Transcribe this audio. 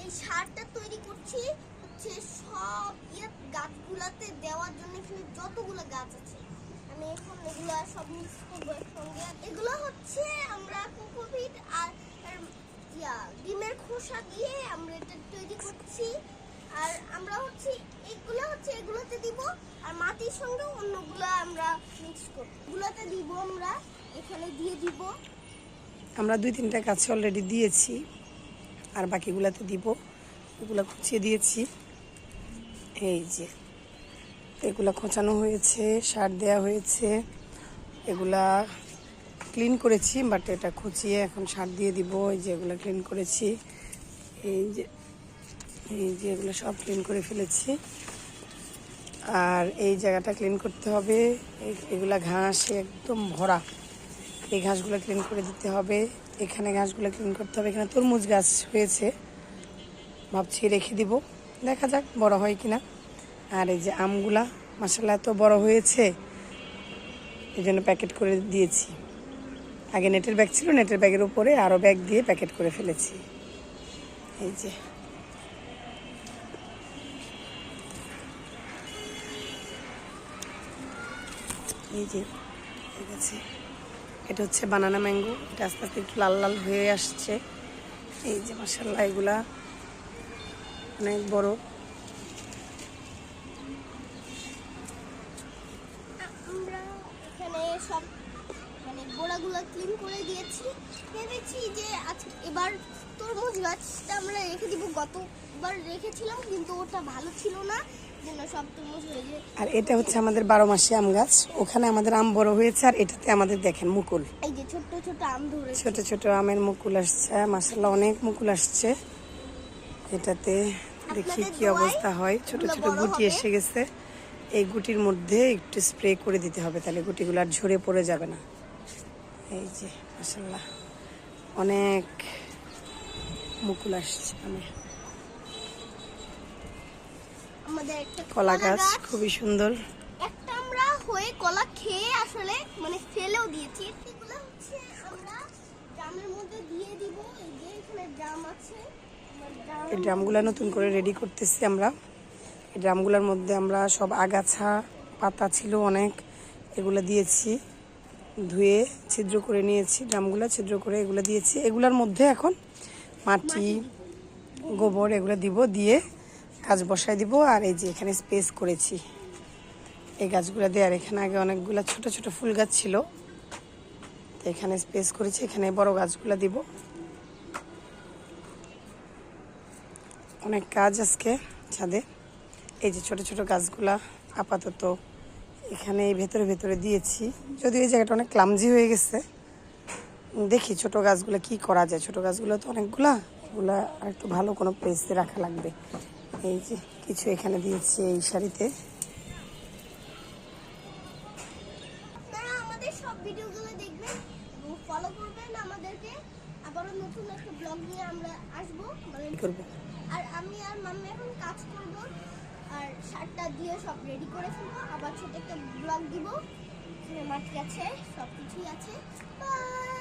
এই সারটা তৈরি করছি হচ্ছে সব গাছগুলাতে দেওয়ার জন্য। এখানে যতগুলো গাছ আছে আমি এখন এগুলো সব মিক্স করবো একসঙ্গে। এগুলো হচ্ছে আমরা কোকোপিট আর ডিমের খোসা দিয়ে আমরা এটা তৈরি করছি। আর আমরা হচ্ছে এগুলোতে দিব, আর মাটির সঙ্গে অন্যগুলো আমরা মিক্স করব। এগুলোতে দিব, আমরা এখানে দিয়ে দিব। আমরা 2-3টা গাছে অলরেডি দিয়েছি, আর বাকিগুলাতে দিব। এগুলো খুঁচিয়ে দিয়েছি, এই যে এগুলা খোঁচানো হয়েছে, সার দেওয়া হয়েছে, এগুলা ক্লিন করেছি, বাট এটা খুঁচিয়ে এখন সার দিয়ে দিব। এই যে এগুলো ক্লিন করেছি, এই যে এগুলো সব ক্লিন করে ফেলেছি। আর এই জায়গাটা ক্লিন করতে হবে, এগুলা ঘাসে একদম ভরা, এই ঘাসগুলো ক্লিন করে দিতে হবে। এখানে ঘাসগুলো ক্লিন করতে হবে। এখানে তরমুজ গাছ হয়েছে, ভাবছি রেখে দিব, দেখা যাক বড় হয় কিনা। আর এই যে আমগুলা মাশাআল্লাহ এত বড় হয়েছে, এই জন্য প্যাকেট করে দিয়েছি। আগে নেটের ব্যাগ ছিল, নেটের ব্যাগের উপরে আরও ব্যাগ দিয়ে প্যাকেট করে ফেলেছি। এই যে ঠিক আছে, এটা হচ্ছে বানানা ম্যাঙ্গো। এটা আস্তে আস্তে একটু লাল লাল হয়ে আসছে। এই যে মাশাআল্লাহ এগুলা অনেক বড়। আমরা এখানে সব গোড়াগুলো ক্লিন করে দিয়েছি। ভেবেছি যে এবার তরমুজ গাছটা আমরা রেখে দিব। গতবার রেখেছিলাম কিন্তু ওটা ভালো ছিল না, জন্য সব তরমুজ হয়ে যায়। আর এটা হচ্ছে আমাদের 12 মাসি আম গাছ। ওখানে আমাদের আম বড় হয়েছে, আর এটাতে আমাদের দেখেন মুকুল, এই যে ছোট ছোট আম ধরেছে, ছোট ছোট আমের মুকুল আসছে। মাশাআল্লাহ অনেক মুকুল আসছে এটাতে। দেখি কি অবস্থা হয়। ছোট ছোট গুটি এসে গেছে, এই গুটির মধ্যে একটু স্প্রে করে দিতে হবে, তাহলে গুটিগুলো আর ঝরে পড়ে যাবে না। এই যে মাশাআল্লাহ অনেক মুকুল আসছে। আমাদের একটা কলা গাছ খুবই সুন্দর। একটা আমরা হয়ে কলা খেয়ে আসলে ফেলেও দিয়েছি। এগুলো হচ্ছে আমরা ড্রামের মধ্যে দিয়ে দিব। এই যে এখানে ড্রাম আছে, এই ড্রামগুলো নতুন করে রেডি করতেছি আমরা। এই ড্রামগুলোর মধ্যে আমরা সব আগাছা পাতা ছিল অনেক, এগুলো দিয়েছি, ধুয়ে ছিদ্র করে নিয়েছি। ড্রামগুলো ছিদ্র করে এগুলো দিয়েছি। এগুলোর মধ্যে এখন মাটি, গোবর এগুলো দিব, দিয়ে গাছ বসায় দিব। আর এই যে এখানে স্পেস করেছি এই গাছগুলো দিয়ে। আর এখানে আগে অনেকগুলো ছোট ছোট ফুল গাছ ছিল, তো এখানে স্পেস করেছি, এখানে বড় গাছগুলো দিব। অনেক কাজ আজকে ছাদে। এই যে ছোট ছোট গাছগুলা আপাতত এখানে এই ভেতরে ভেতরে দিয়েছি, যদিও এই জায়গাটা অনেক ক্লামজি হয়ে গেছে। দেখি ছোট গাছগুলো কি করা যায়। ছোট গাছগুলো তো অনেকগুলা, এগুলা আর একটু ভালো কোনো প্লেসে রাখা লাগবে। এই যে কিছু এখানে দিয়েছি এই সারিতে। আপনারা আমাদের সব ভিডিওগুলো দেখবেন এবং ফলো করবেন আমাদেরকে। আবারও নতুন একটা ব্লগ নিয়ে আমরা আসবো। আর আমি আর মাম্মি এখন কাজ করব, আর সারটা দিয়ে সব রেডি করে ফেলবো। আবার ছোট একটা ব্লগ দিব, এখানে মাটি আছে, সব কিছুই আছে। বাই।